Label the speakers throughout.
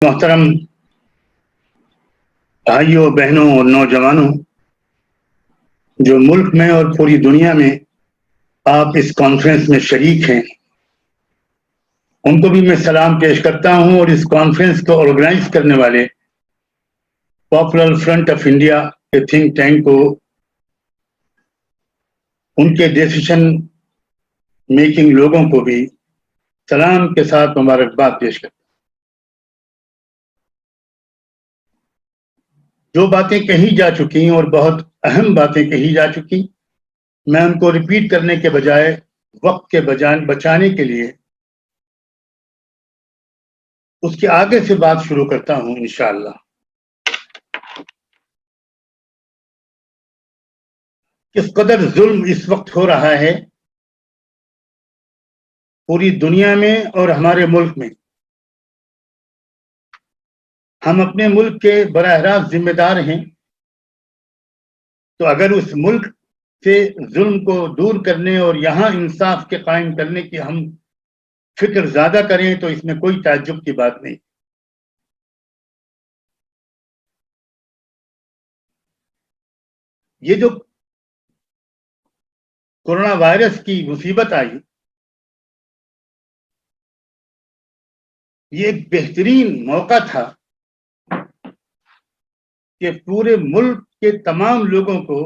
Speaker 1: मोहतरम भाइयों, बहनों और नौजवानों, जो मुल्क में और पूरी दुनिया में आप इस कॉन्फ्रेंस में शरीक हैं, उनको भी मैं सलाम पेश करता हूं। और इस कॉन्फ्रेंस को ऑर्गेनाइज करने वाले पॉपुलर फ्रंट ऑफ इंडिया के थिंक टैंक को, उनके डिसीजन मेकिंग लोगों को भी सलाम के साथ मुबारकबाद पेश करता हूं। जो बातें कही जा चुकी और बहुत अहम बातें कही जा चुकी, मैं उनको रिपीट करने के बजाय वक्त के बचाने के लिए उसके आगे से बात शुरू करता हूं इंशाअल्लाह। किस कदर जुल्म इस वक्त हो रहा है पूरी दुनिया में और हमारे मुल्क में। हम अपने मुल्क के बराह रास्त जिम्मेदार हैं, तो अगर उस मुल्क से जुल्म को दूर करने और यहाँ इंसाफ के कायम करने की हम फिक्र ज्यादा करें तो इसमें कोई ताज्जुब की बात नहीं। ये जो कोरोना वायरस की मुसीबत आई, ये एक बेहतरीन मौका था कि पूरे मुल्क के तमाम लोगों को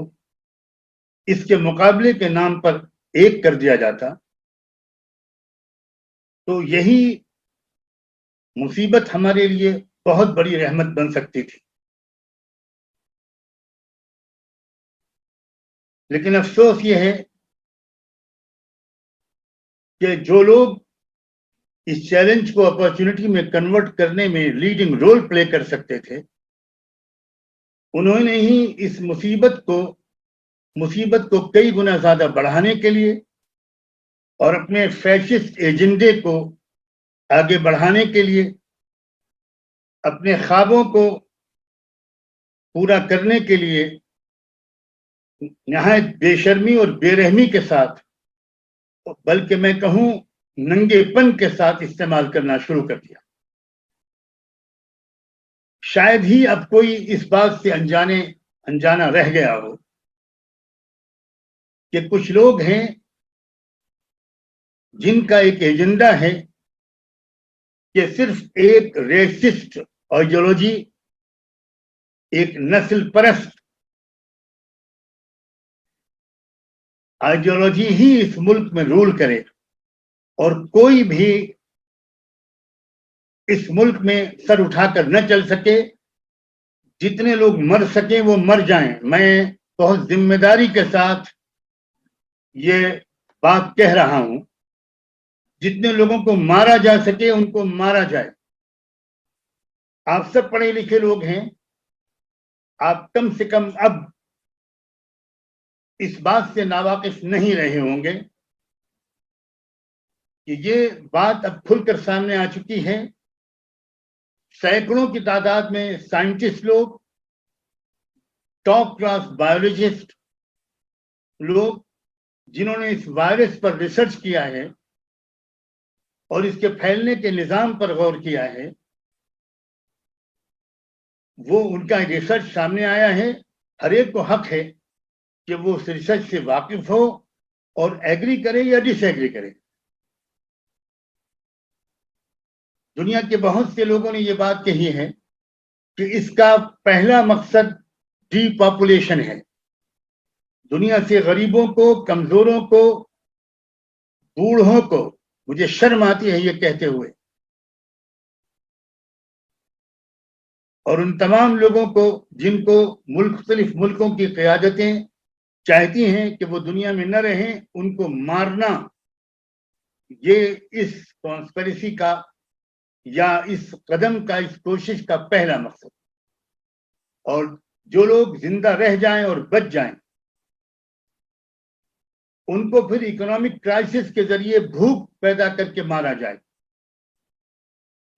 Speaker 1: इसके मुकाबले के नाम पर एक कर दिया जाता, तो यही मुसीबत हमारे लिए बहुत बड़ी रहमत बन सकती थी। लेकिन अफसोस ये है कि जो लोग इस चैलेंज को अपॉर्चुनिटी में कन्वर्ट करने में लीडिंग रोल प्ले कर सकते थे, उन्होंने ही इस मुसीबत को कई गुना ज्यादा बढ़ाने के लिए और अपने फैशिस्ट एजेंडे को आगे बढ़ाने के लिए, अपने ख्वाबों को पूरा करने के लिए नहायत बेशर्मी और बेरहमी के साथ, बल्कि मैं कहूं नंगेपन के साथ इस्तेमाल करना शुरू कर दिया। शायद ही अब कोई इस बात से अनजाना रह गया हो कि कुछ लोग हैं जिनका एक एजेंडा है कि सिर्फ एक रेसिस्ट आइडियोलॉजी, एक नस्ल परस्त आइडियोलॉजी ही इस मुल्क में रूल करे और कोई भी इस मुल्क में सर उठाकर न चल सके। जितने लोग मर सके वो मर जाएं। मैं बहुत जिम्मेदारी के साथ ये बात कह रहा हूं, जितने लोगों को मारा जा सके उनको मारा जाए। आप सब पढ़े लिखे लोग हैं, आप कम से कम अब इस बात से नावाकिफ नहीं रहे होंगे कि ये बात अब खुलकर सामने आ चुकी है। सैकड़ों की तादाद में साइंटिस्ट लोग, टॉप क्लास बायोलॉजिस्ट लोग, जिन्होंने इस वायरस पर रिसर्च किया है और इसके फैलने के निजाम पर गौर किया है, वो उनका रिसर्च सामने आया है। हर एक को हक है कि वो उस रिसर्च से वाकिफ हो और एग्री करे या डिसएग्री करे। दुनिया के बहुत से लोगों ने ये बात कही है कि इसका पहला मकसद डीपॉपुलेशन है। दुनिया से गरीबों को, कमजोरों को, बूढ़ों को, मुझे शर्म आती है ये कहते हुए, और उन तमाम लोगों को जिनको मुख्तलिफ मुल्कों की क़यादतें चाहती हैं कि वो दुनिया में न रहें, उनको मारना, ये इस कॉन्स्पिरेसी का या इस कदम का, इस कोशिश का पहला मकसद। और जो लोग जिंदा रह जाएं और बच जाएं, उनको फिर इकोनॉमिक क्राइसिस के जरिए भूख पैदा करके मारा जाए,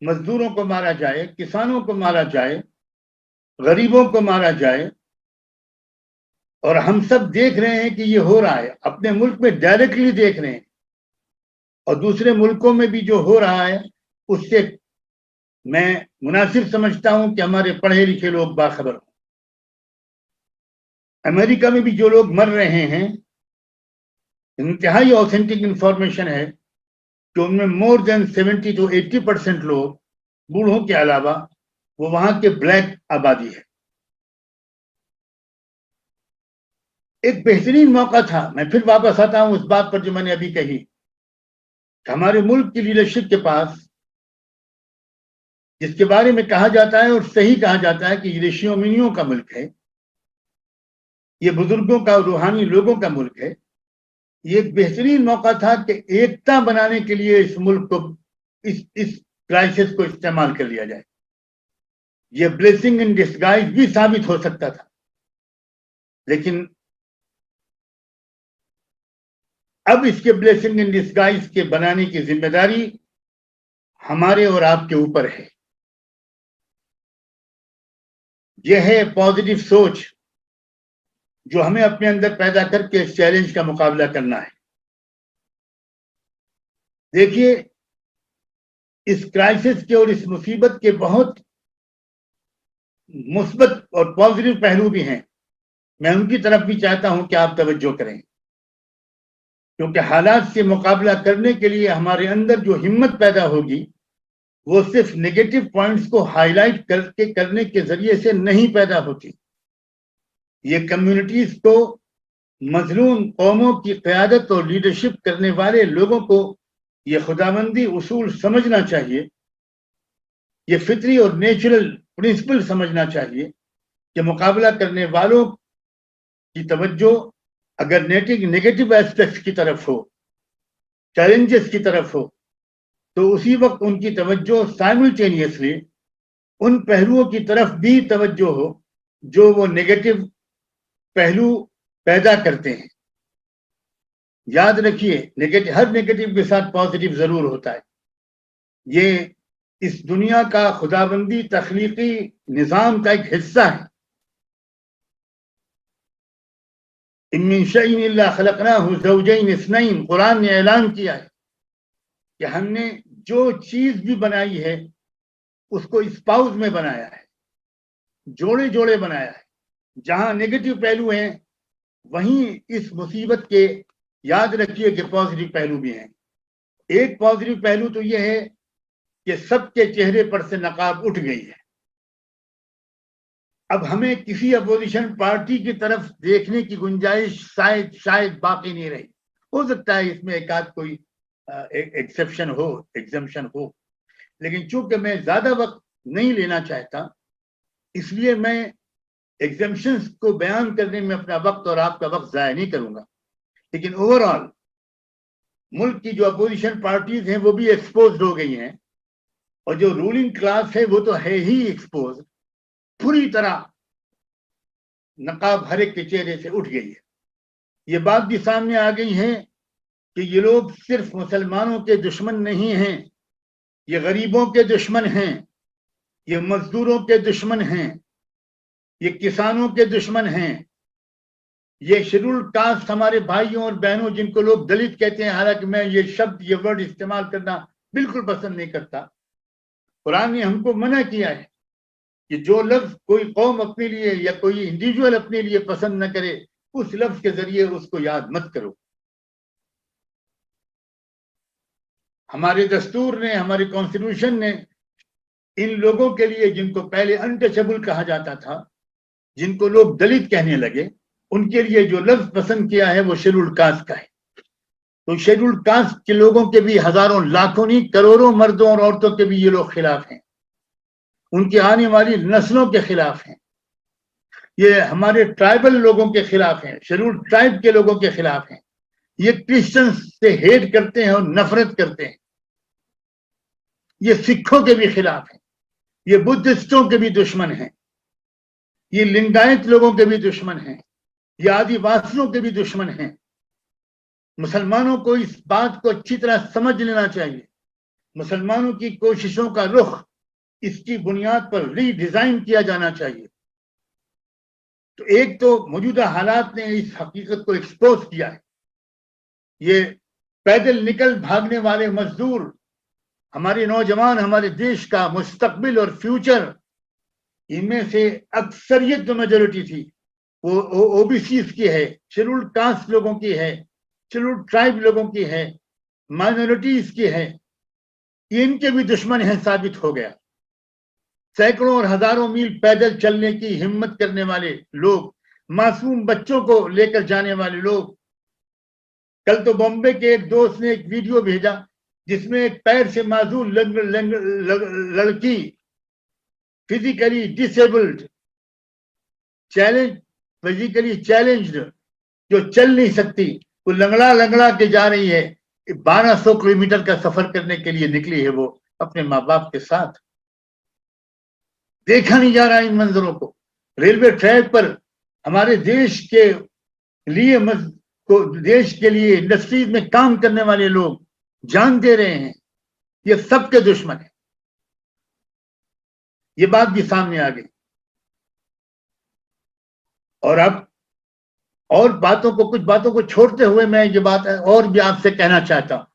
Speaker 1: मजदूरों को मारा जाए, किसानों को मारा जाए, गरीबों को मारा जाए। और हम सब देख रहे हैं कि ये हो रहा है, अपने मुल्क में डायरेक्टली देख रहे हैं, और दूसरे मुल्कों में भी जो हो रहा है उससे मैं मुनासिब समझता हूं कि हमारे पढ़े लिखे लोग बाखबर हों। अमेरिका में भी जो लोग मर रहे हैं, इंतहाई ऑथेंटिक इंफॉर्मेशन है कि उनमें मोर देन 70 to 80% लोग, बूढ़ों के अलावा, वो वहां के ब्लैक आबादी है। एक बेहतरीन मौका था, मैं फिर वापस आता हूं उस बात पर जो मैंने अभी कही, हमारे मुल्क की लीडरशिप के पास, जिसके बारे में कहा जाता है और सही कहा जाता है कि ये ऋषियों मुनियों का मुल्क है, ये बुजुर्गों का, रूहानी लोगों का मुल्क है, ये एक बेहतरीन मौका था कि एकता बनाने के लिए इस मुल्क को, इस क्राइसिस को इस्तेमाल कर लिया जाए। ये ब्लेसिंग इन डिस्गाइज भी साबित हो सकता था, लेकिन अब इसके ब्लेसिंग इन डिस्गाइज के बनाने की जिम्मेदारी हमारे और आपके ऊपर है। यह है पॉजिटिव सोच जो हमें अपने अंदर पैदा करके इस चैलेंज का मुकाबला करना है। देखिए, इस क्राइसिस के और इस मुसीबत के बहुत मुस्बत और पॉजिटिव पहलू भी हैं। मैं उनकी तरफ भी चाहता हूं कि आप तवज्जो करें, क्योंकि हालात से मुकाबला करने के लिए हमारे अंदर जो हिम्मत पैदा होगी, वो सिर्फ नेगेटिव पॉइंट्स को हाईलाइट करने के जरिए से नहीं पैदा होती। ये कम्युनिटीज को, मजलूम कौमों की क़यादत और लीडरशिप करने वाले लोगों को ये खुदाबंदी उसूल समझना चाहिए, ये फितरी और नेचुरल प्रिंसिपल समझना चाहिए कि मुकाबला करने वालों की तवज्जो अगर नेगेटिव एस्पेक्ट्स की तरफ हो, चैलेंजेस की तरफ हो, तो उसी वक्त उनकी तवज्जो साइमल्टेनियसली उन पहलुओं की तरफ भी तवज्जो हो जो वो नेगेटिव पहलू पैदा करते हैं। याद रखिए, हर नेगेटिव के साथ पॉजिटिव जरूर होता है। ये इस दुनिया का खुदाबंदी तख्लीकी निजाम का एक हिस्सा है। इम्मिन शैइन इल्ला खलकनाहु ज़ौजैन इस्नैन, कुरान ने ऐलान किया है कि हमने जो चीज भी बनाई है उसको स्पाउस में बनाया है, जोड़े जोड़े बनाया है। जहां नेगेटिव पहलू हैं, वहीं इस मुसीबत के याद रखिए कि पॉजिटिव पहलू भी हैं। एक पॉजिटिव पहलू तो यह है कि सबके चेहरे पर से नकाब उठ गई है। अब हमें किसी अपोजिशन पार्टी की तरफ देखने की गुंजाइश शायद बाकी नहीं रही। हो सकता है इसमें एक आध कोई एक्सेप्शन हो, एग्जम्पशन हो, लेकिन चूंकि मैं ज्यादा वक्त नहीं लेना चाहता, इसलिए मैं एग्जम्पशंस को बयान करने में अपना वक्त और आपका वक्त जाया नहीं करूंगा। लेकिन ओवरऑल मुल्क की जो अपोजिशन पार्टीज हैं वो भी एक्सपोज हो गई हैं, और जो रूलिंग क्लास है वो तो है ही एक्सपोज, पूरी तरह नकाब हर एक के चेहरे से उठ गई है। ये बात भी सामने आ गई है कि ये लोग सिर्फ मुसलमानों के दुश्मन नहीं हैं, ये गरीबों के दुश्मन हैं, ये मजदूरों के दुश्मन हैं, ये किसानों के दुश्मन हैं, ये शेड्यूल्ड कास्ट हमारे भाइयों और बहनों जिनको लोग दलित कहते हैं, हालांकि मैं ये शब्द, ये वर्ड इस्तेमाल करना बिल्कुल पसंद नहीं करता। कुरान ने हमको मना किया है कि जो लफ्ज कोई कौम अपने लिए या कोई इंडिविजुअल अपने लिए पसंद न करे, उस लफ्ज के जरिए उसको याद मत करो। हमारे दस्तूर ने, हमारे कॉन्स्टिट्यूशन ने इन लोगों के लिए, जिनको पहले अनटचेबल कहा जाता था, जिनको लोग दलित कहने लगे, उनके लिए जो लफ्ज पसंद किया है वो शेड्यूल्ड कास्ट का है। तो शेड्यूल्ड कास्ट के लोगों के भी हजारों, लाखों नहीं, करोड़ों मर्दों और औरतों के भी ये लोग खिलाफ हैं, उनकी आने वाली नस्लों के खिलाफ हैं, ये हमारे ट्राइबल लोगों के खिलाफ हैं, शेड्यूल्ड ट्राइब के लोगों के खिलाफ हैं, ये क्रिश्चियंस से हेट करते हैं और नफरत करते हैं, ये सिखों के भी खिलाफ हैं, ये बुद्धिस्टों के भी दुश्मन हैं, ये लिंगायत लोगों के भी दुश्मन हैं, ये आदिवासियों के भी दुश्मन हैं। मुसलमानों को इस बात को अच्छी तरह समझ लेना चाहिए। मुसलमानों की कोशिशों का रुख इसकी बुनियाद पर रीडिजाइन किया जाना चाहिए। तो एक तो मौजूदा हालात ने इस हकीकत को एक्सपोज किया है। ये पैदल निकल भागने वाले मजदूर हमारे नौजवान हमारे देश का मुस्तकबिल और फ्यूचर, इनमें से अक्सरियत जो मेजोरिटी थी वो ओबीसी की है, शेड्यूल्ड कास्ट लोगों की है, शेड्यूल्ड ट्राइब लोगों की है, माइनॉरिटीज की है, इनके भी दुश्मन हैं साबित हो गया। सैकड़ों और हजारों मील पैदल चलने की हिम्मत करने वाले लोग, मासूम बच्चों को लेकर जाने वाले लोग। कल तो बॉम्बे के एक दोस्त ने एक वीडियो भेजा जिसमें एक पैर से माजूर लड़की, फिजिकली डिसेबल्ड, फिजिकली चैलेंज्ड, जो चल नहीं सकती, वो लंगड़ा लंगड़ा के जा रही है। 1200 किलोमीटर का सफर करने के लिए निकली है वो अपने माँ बाप के साथ। देखा नहीं जा रहा इन मंजरों को। रेलवे ट्रैक पर हमारे देश के लिए देश के लिए इंडस्ट्रीज में काम करने वाले लोग जान दे रहे हैं। ये सबके दुश्मन है। ये बात भी सामने आ गई। और अब और कुछ बातों को छोड़ते हुए मैं ये बात और भी आपसे कहना चाहता हूं।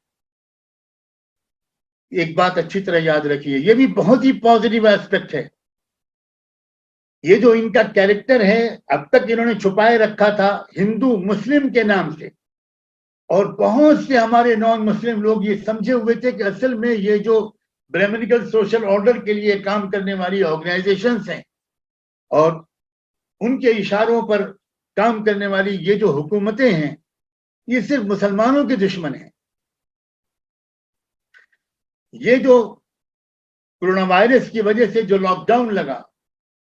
Speaker 1: एक बात अच्छी तरह याद रखिए, ये भी बहुत ही पॉजिटिव एस्पेक्ट है। ये जो इनका कैरेक्टर है, अब तक इन्होंने छुपाए रखा था हिंदू मुस्लिम के नाम से, और बहुत से हमारे नॉन मुस्लिम लोग ये समझे हुए थे कि असल में ये जो ब्राह्मणिकल सोशल ऑर्डर के लिए काम करने वाली ऑर्गेनाइजेशंस हैं और उनके इशारों पर काम करने वाली ये जो हुकूमतें हैं, ये सिर्फ मुसलमानों के दुश्मन हैं। ये जो कोरोना वायरस की वजह से जो लॉकडाउन लगा,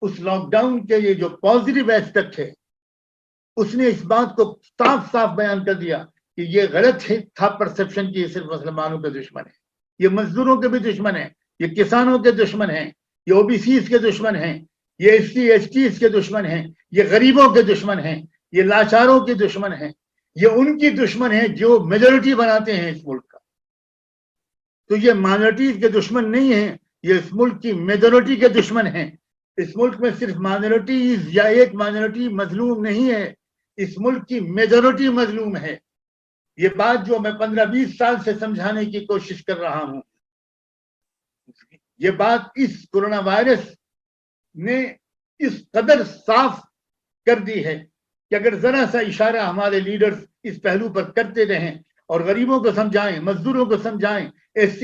Speaker 1: उस लॉकडाउन के ये जो पॉजिटिव एस्पेक्ट है, उसने इस बात को साफ साफ बयान कर दिया कि ये गलत था परसेप्शन की ये सिर्फ मुसलमानों के दुश्मन है। ये मजदूरों के भी दुश्मन है, ये किसानों के दुश्मन है, ये ओबीसी के दुश्मन है, ये एससी एसटी के दुश्मन है, ये गरीबों के दुश्मन है, ये लाचारों के दुश्मन है, ये उनकी दुश्मन है जो मेजोरिटी बनाते हैं इस मुल्क का। तो ये माइनॉरिटीज के दुश्मन नहीं है, ये इस मुल्क की मेजोरिटी के दुश्मन है। इस मुल्क में सिर्फ माइनॉरिटीज या एक माइनॉरिटी मजलूम नहीं है, इस मुल्क की मेजोरिटी मजलूम है। ये बात जो मैं 15-20 साल से समझाने की कोशिश कर रहा हूं, ये बात इस कोरोना वायरस ने इस कदर साफ कर दी है कि अगर जरा सा इशारा हमारे लीडर्स इस पहलू पर करते रहें और गरीबों को समझाएं, मजदूरों को समझाएं, एससी